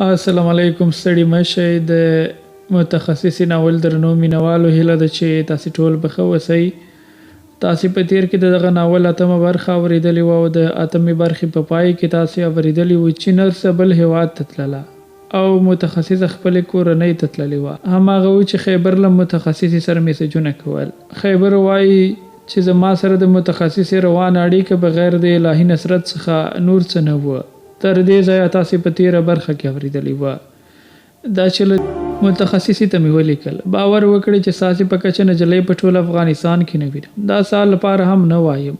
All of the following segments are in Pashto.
السلام علیکم. ستړي مشئ. د متخصص ناول درنو مینوالو هیله ده چې تاسې ټول به ښه اوسئ. تاسې په تیر کې دغه ناول اتمه برخه اورېدلې وه او د اتمې برخې په پای کې تاسې اورېدلي وو چې نرسه بل هېواد ته تلله او متخصصه خپلې کورنۍ ته تللې وه. هماغه و چې خیبر له متخصصې سره میسجونه کول. خیبر وایي چې زما سره د متخصصې روانه اړیکه بغیر د الهي نصرت څخه نور څه نه وه. تر دې ځایه تاسې په تیره برخه کې اورېدلې وه دا چې له متخصصې ته مې ولیکل. باور وکړئ چې ستاسې په کچه نجلۍ په ټول افغانستان کې نه وینم. دا سال لپاره هم نه وایم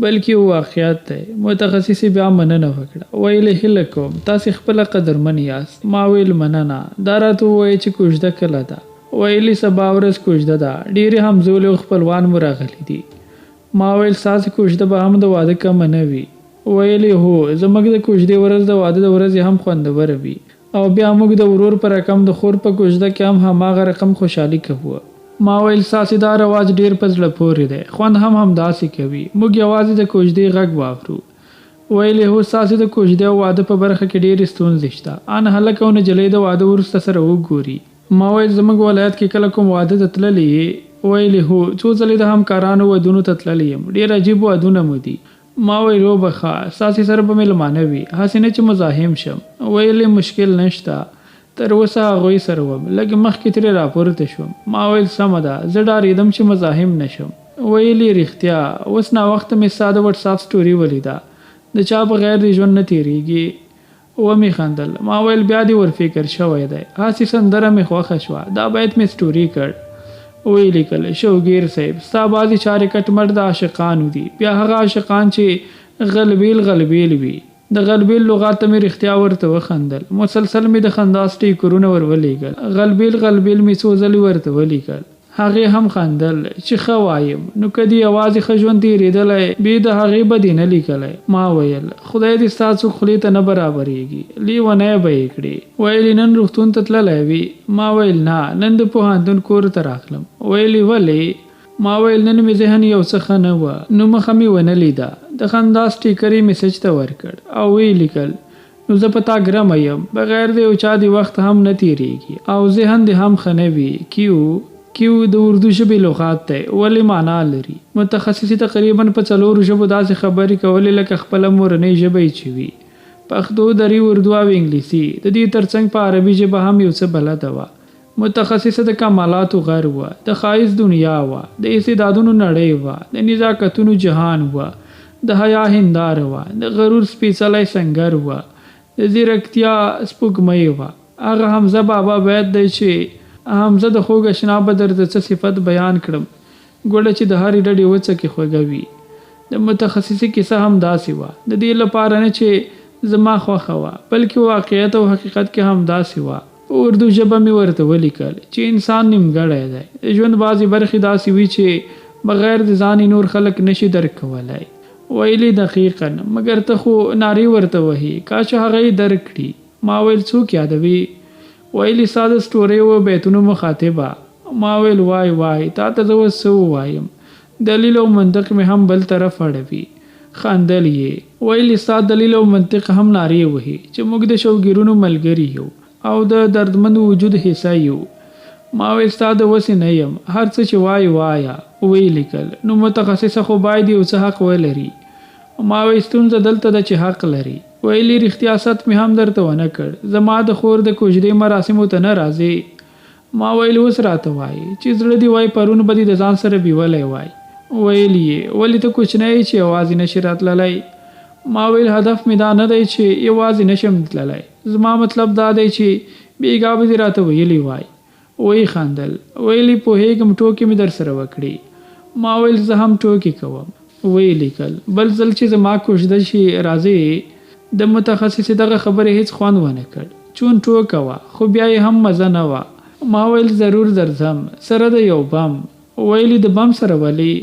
بلکې یو واقعیت دی. متخصصې بیا مننه وکړه. ویلې هیله کوم تاسې خپله قدرمن یاست. ما ویل مننه. دا راته ووایي چې کوژده کله ده. ویلې سبا ورځ کوژده ده. ډېرې همزولې او خپلوان مو راغلي دي. ما ویل ستاسې کوژده به هم د واده کمه نه وي. ویلې هو زموږ د کوژدې ورځ د واده د ورځې هم خوندوره وي او بیا موږ د ورور په رقم د خور په کوژده کې هم هماغه رقم خوشحالي کوو. ما ویل ستاسې دا رواج ډېر په زړه پورې دی. خوند هم همداسې کوي. موږ یوازې د کوژدې غږ واورو. ویلې هو ستاسې د کوژدې او واده په برخه کې ډېرې ستونزې شته. ان هلک او نجلۍ د واده وروسته سره وګوري. ما ویل زموږ ولایت کې کله کوم واده ته تللی یې؟ ویلې هو څو ځلې د همکارانو ودونو ته تللی یم. ډېر عجیب ودونه مو دي. ما ویل وبخه ستاسې سره به مېلمانه وي هسې نه چې مزاحم شم. ویلې مشکل نشته. تر اوسه هغوی سره وم. لږ مخکې ترې راپورته شوم. ما ویل سمه ده. زه ډارېدم چې مزاحم نشم. ویلې رښتیا اوس ناوخته مې ستا د وټساپ سټوري ولیده. د چا بغیر د ژوند نه تېرېږي. ومې خندل. ما ویل بیا دې ورفکر شوی دی. هسې سندره مې خوښه شوه. دا باید مې سټوري کړ. وی لیکل شوګیر صاحب ستا بعضې چارې کټ مټ د عاشقانو دي. بیا هغه عاشقان چې غلبیل وي. د غلبیل لغات ته مې رښتیا ورته وخندل. مسلسل مې د خندا سټیکرونه ور ولیکل. غلبیل مې څو ځلې ورته ولیکل. هغې هم خندل چې ښه وایم نو که دې یوازې ښه ژوند تېرېدلی بې د هغې به دې نه لیکلی. ما ویل خدای دې ستا څوک خولې ته نه برابرېږي. لیونی به یې کړې. ویلې نن روغتون ته تللی وي؟ ما ویل نه نن د پوهنتون کور ته راغلم. ویلې ولې؟ ما ویل نن مې ذهن یو څه ښه نه وه نو مخه مې ونه لیده. د خندا سټیکر یې میسج ته ورکړ او ویې لیکل نو زه په تا ګرمه یم. بغیر د یو چا د وخت هم نه تېرېږي او ذهن دې هم ښه نه وي. کیو د اردو ژبې لغات دی ولې معنا لري. متخصصې تقریبا په 4 ژبو داسې خبرې کولې لکه خپله مورنۍ ژبه یې چې وي. پښتو، دري، اردو او انګلیسي. د دې ترڅنګ په عربي ژبه هم یو څه بلده وه. متخصصه د کمالاتو غر وه. د ښایست دنیا وه. د استعدادونو نړۍ وه. د نزاکتونو جهان وه. د حیا هنداره وه. د غرور سپېڅلی سنګر وه. د ځیرکتیا سپوږمۍ وه. هغه حمزه بابا بیت دی چې حمزه د خوږ اشنا به درته څه صفت بیان کړم ګوډه چې د هرې ډډې وڅکې خوږه وي. د متخصصې کیسه هم داسې وه. د دې لپاره نه چې زما خوښه وه بلکې واقعیت او حقیقت کې هم داسې وه. په اردو ژبه مې ورته ولیکل چې انسان نیمګړی دی. د ژوند بعضې برخې داسې وي چې بغیر د ځان نور خلک نشي درک کولی. ویلې دقیقا مګر ته خو نارې ورته وهي کاش هغه یې درک کړي. ما ویل څوک یادوي؟ ویلې ستا د سټورۍ و بیتونو مخاطبه. ما ویل وای تا ته زه اوس څه ووایم؟ دلیل او منطق مې هم بل طرف اړوي. خندل یې. ویلې ستا دلیل او منطق هم نارې وهي چې موږ د شوګیرونو ملګري یو او د دردمند وجود حصه یو. ما ویل ستا د وسې نه یم. هر څه چې وایه. وی لیکل نو متخصصه خو باید یو څه حق ولري. ما ویل ستونزه دلته ده چې حق لري. ویلې رښتیا ست مې هم درته ونه کړ. زما د خور د کوژدې مراسمو ته نه راځې؟ ما ویل اوس راته وایي چې زړه دې وای پرون به دې د ځان سره بیولی وای. ویلې یې ولې ته کوچنی یې چې یوازې نشي راتللی؟ ما ویل هدف مې دا نه دی چې یوازې نشم تللی. زما مطلب دا دی چې بېګا به دې راته ویلي وای. وی خندل. ویلې پوهېږم ټوکې مې در سره وکړي. ما ویل زه هم ټوکې کوم. وی لیکل بل ځل چې زما کوژده شي راځې؟ د متخصصې دغه خبرې هیڅ خوند ونه کړ. چون ټوکه وه خو بیا یې هم مزه نه وه. ما ویل ضرور درځم سره د یو بم. ویلې د بم سره ولې؟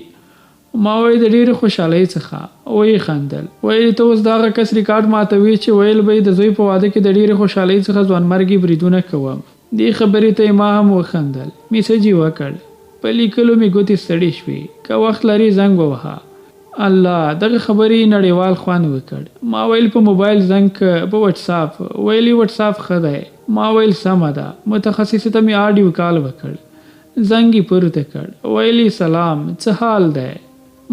ما ویل د ډېرې خوشحالۍ څخه. ویې خندل. ویلې ته اوس دغه کس ریکارډ ماتوي چې ویل به یې د زوی په واده کې د ډېرې خوشحالۍ څخه ځوانمرګي بریدونه کوم. دې خبرې ته ما هم وخندل. میسج یې وکړ. په لیکلو مې ګوتې ستړې شوې. که وخت لري زنګ ووهه. الله دغه خبرې نړیوال خوند وکړ. ما ویل په موبایل زنګ په واتس اپ ویلی واتس اپ ښه دی. ما ویل سمه ده. متخصص ته مې آډیو کال وکړ. زنګ یې پورته کړ. ویلی سلام څه حال دی؟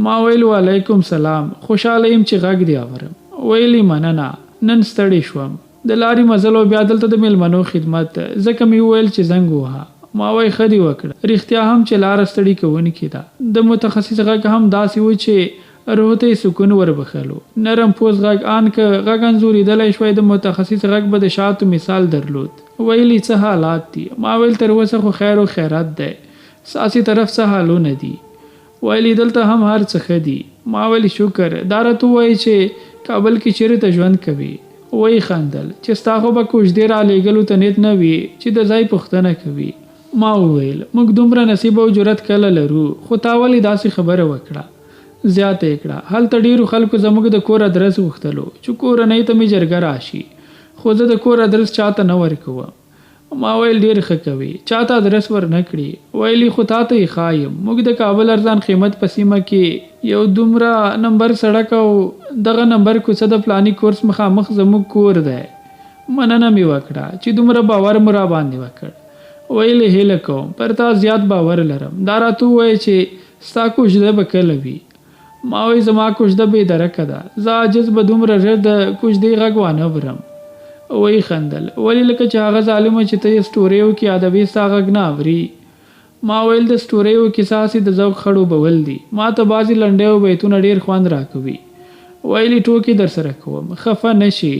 ما ویل وعلیکم سلام خوشحاله یم چې غږ دی اورم. ویلی مننه نن ستړی شوم د لارې مزل او بیا دلته د میلمنو خدمت ځکه مې وویل چې زنګ ووهه. ما وی ښه دې وکړه. رښتیا هم چې لاره ستړي کوونکې ده. د متخصص غږ هم داسې و چې روح ته یې سکون وربخلو. نرم پوست غږ آن که غږ انځورېدلی شوی د متخصص غږ به د شاتو مثال درلود. ویلي څه حالات دي؟ ما ویل تر اوسه خو خیر و خیرات دی. ساسي طرف څه حالونه دي؟ ویلي دلته هم هر څه ښه دي. ما ویل شکر. دا راته ووایي چې کابل کې چیرته ژوند کوي؟ وی خندل چې ستا خو به کوژدې رالیږلو ته نیت نه وي چې د ځای پوښتنه کوي. ما وویل موږ دومره نصیب او جرأت کله لرو خو تا ولې داسې خبره وکړه؟ زیاته یې کړه هلته ډېرو خلکو زموږ د کور ادرس غوښتلو چې کورنۍ ته مې جرګه راشي خو زه د کور ادرس چاته نه ورکوم. ما ویل ډېر ښه کوي چاته ادرس ور نه کړي. ویلي خو تا ته یې ښایم موږ د کابل ارزان قیمت په سیمه کې یو دومره نمبر سړک او دغه نمبر کوڅه د پلاني کورس مخامخ زموږ کور دی. مننه مې وکړه چې دومره باور مو را باندې وکړ. ویلې هیله کوم پر تا زیات باور لرم. دا راته ووایه چې ستا کوژده به کله وي؟ ما وایي زما کوژده بې درکه ده. زه عاجز به دومره ژر د کوژدې غږ وانه ورم. وی خندل ولې لکه چې هغه ظالمه چې ته یې سټوریو کې ادبي ستا غږ نه اوري. ما ویل د سټوریو کیسه هسې د ذوق خړو بول دي. ما ته بعضې لنډۍ او بیتونه ډېر خوند راکوي. ویلي ټوکې در سره کوم خفه نه شي.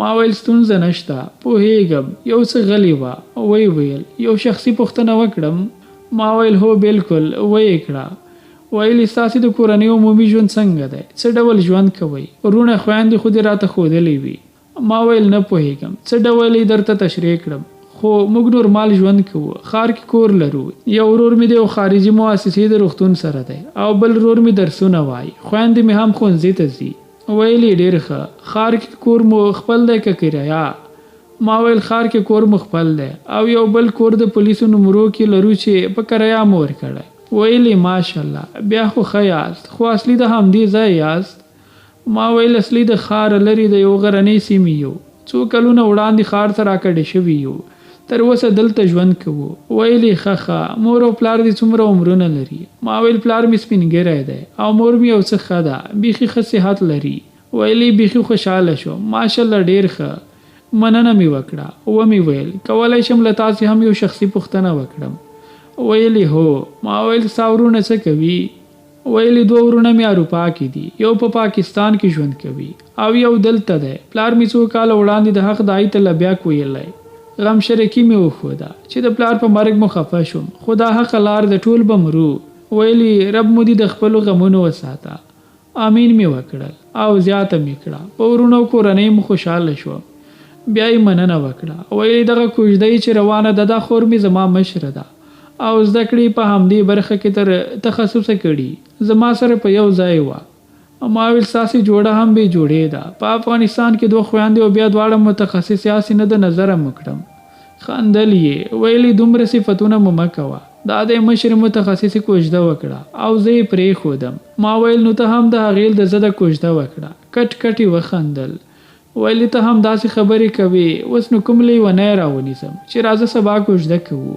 ما ویل ستونزه نشته پوهیږم یو څه غلی وه. وی ویل یو شخصي پوښتنه وکړم؟ ما ویل هو بالکل. وی کړه. ویلي ستاسې د کورنۍ عمومي ژوند څنګه دی؟ څه ډول ژوند کوئ؟ وروڼه خویندې خو دې راته ښودلی وي. ما ویل نه پوهیږم څه ډول یې درته تشریح کړم خو موږ نورمال ژوند کوو. ښار کې کور لرو. یو ورور مې د یو خارجي مؤسسې د روغتون سره دی او بل ورور مې درسونه وایي. خویندې مې هم ښوونځي ته ځي. ویلي ډېر ښه. ښار کې کور مو خپل دی که کرایه؟ ما ویل ښار کې کور مو خپل دی او یو بل کور د پولیسو نمرو کې لرو چې په کرایه مو ورکړی. ویلي ماشاءالله بیا خو ښه یاست خو اصلي د همدې ځای یاست؟ ما ویل اصلي د ښار لرې د یو غرنۍ سیمې یو. څو کلونه وړاندې ښار ته راکډې شوي یو. تر اوسه دلته ژوند کوو. ویلي ښه مور او پلار دې څومره عمرونه لري؟ ما ویل پلار مې سپینګیری دی او مور مې یو څه ښه ده بیخي ښه صحت لري. ویلي بیخي خوشحاله شوم. ماشاءالله ډېر ښه. مننه مې وکړه. ومې ویل کولی شم له تاسې هم یو شخصي پوښتنه وکړم؟ ویلي هو. ما ویل ستا وروڼه څه کوي؟ ویلي 2 وروڼه مې اروپا کې دي. یو په پاکستان کې ژوند کوي او یو دلته دی. پلار مې څو کاله وړاندې د حق دای ته لبیک ویلی. غم شریکي مې وښوده چې د پلار په مرګ مو خفه شوم خو دا حق لار د ټول به مرو. ویلي رب مو دې د خپلو غمونو وساته. امین مې وکړل او زیاته مې کړه. په وروڼو کورنۍ مو خوشحاله شوم. بیا یې مننه وکړه. ویلي دغه کوژدۍ چې روانه ده دا خور مې زما مشره ده او زده کړې په همدې برخه کې تر تخصصه کړي. زما سره په یو ځای وه. ما ویل ستاسې جوړه هم بې جوړې ده. په افغانستان کې 2 خویندې او بیا دواړه متخصص یاستې نه د نظره مو کړم. خندل یې. ویلي دومره صفتونه مو مه کوه. دا د مشر متخصص کوژده وکړه او زه یې پرېښودم. ما ویل نو ته هم د هغې د زه د کوژده وکړه. کټ کټ یې وخندل. ویلي ته هم داسې خبرې کوې اوس نو کوم لیونی راونیسم چې راځه سبا کوژده کوو.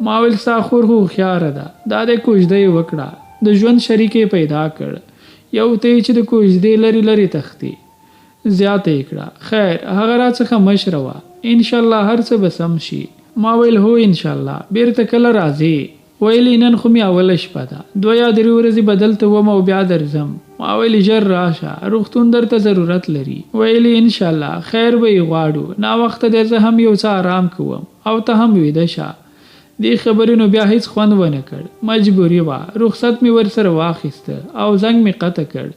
ما ویل ستا خور خو هوښیاره ده. دا د کوژده یې وکړه. د ژوند شریک یې پیدا کړ. یو ته چې د کوژدې لرې لرې تښتي. زیاته یې کړه. خیر هغه راڅخه مشره وه. انشاءالله هر څه به سم شي. ما ویل هو انشاءالله. بیرته کله راځې؟ ویلي نن خو مې اوله شپه ده. 2 یا 3 ورځې به دلته وم او بیا درځم. ما ویلي ژر راشه روغتون درته ضرورت لري. ویلي انشاءالله خیر به یې غواړو. ناوخته دی زه هم یو څه آرام کوم او ته هم ویده شه. دې خبرې نو بیا هیڅ خوند ونه کړ. مجبوري وه. رخصت مې ورسره واخیسته او زنګ مې قطع کړ.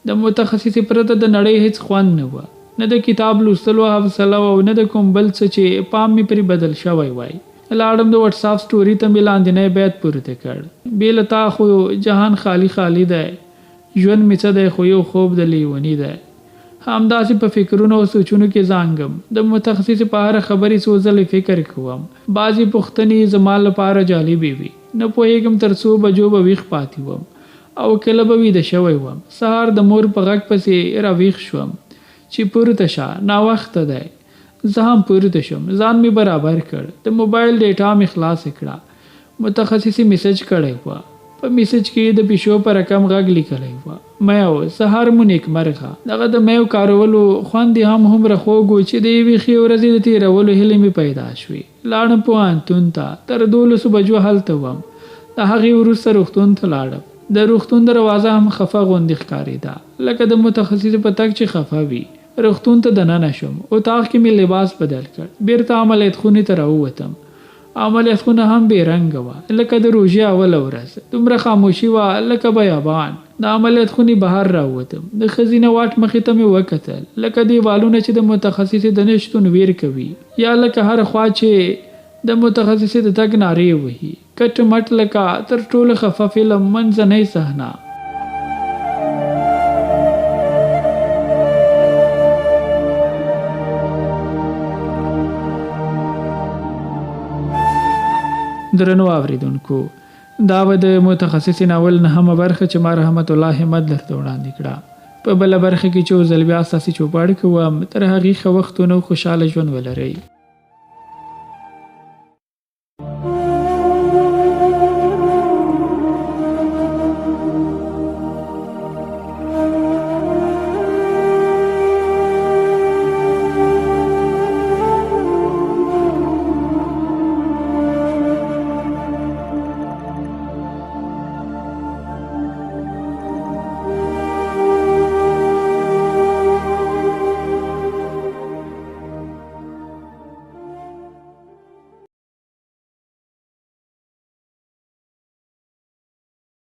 د متخصص پرته د نړۍ هیڅ خوند نه وه. نه د کتاب لوستلو حوصله او نه د کوم بل څه چې پام مې پرې بدل شوی وای. لاړم د واتس اپ سټوري ته مې لاندنی بیت پورته کړ. بې له تا خو جهان خالی خالی دی. ژوند مې څه دی خو یو خوب د لیوني دی. همداسې په فکرونو او سوچونو کې زانګم. د متخصص په هره خبرې څو ځلې فکر کوم. بعضې پوښتنې زما لپاره جالبې وي. نه پوهېږم تر څو بجو به ویښ پاتې وم او کله به ویده شوی وم. سهار د مور په غږ پسې راویښ شوم چې پورته شه ناوخته دی. زه هم پورته شوم، ځان مې برابر کړ، د موبایل ډیټا مې خلاص کړه. متخصصي میسج کړی و. په میسج کې د پیشو په رقم غږ لیکلی و. میو سهار مو نیکمرغه. دغه د میو کارولو خوند هم هومره خوږ و چې د یوې ښې ورځې د تېرولو هیلې مې پیدا شوې. لاړم پوهنتون ته، تر 12 بجو هلته وم. د هغې وروسته روغتون ته لاړم. د روغتون دروازه هم خفه غوندې ښکارېده، لکه د متخصص په تګ چې خفه وي. روغتون ته دننه شوم، اتاق کې مې لباس بدل کړ، بیرته عملیات خونې ته راووتم. عملیات خونه هم بې رنګه وه، لکه د روژې اوله ورځ. دومره خاموشي وه لکه بیابان. د عملیات خونې بهر راووتم، د ښځینه واټ مخې ته مې وکتل، لکه دیوالونه چې د متخصصې د نشتون ویر کوي، یا لکه هر خوا چې د متخصصې د تګ نارې وهي. کټ مټ لکه تر ټولو خفه فلم منځنۍ صحنه. درنو اوریدونکو، دا به د متخصص ناول نهمه برخه چې ما رحمت الله همت درته وړاندې کړه. په بله برخه کې چې ځل بیا ستاسې چوپاړ کوم، تر هغې ښه وختونه خوشحاله ژوند ولرئ.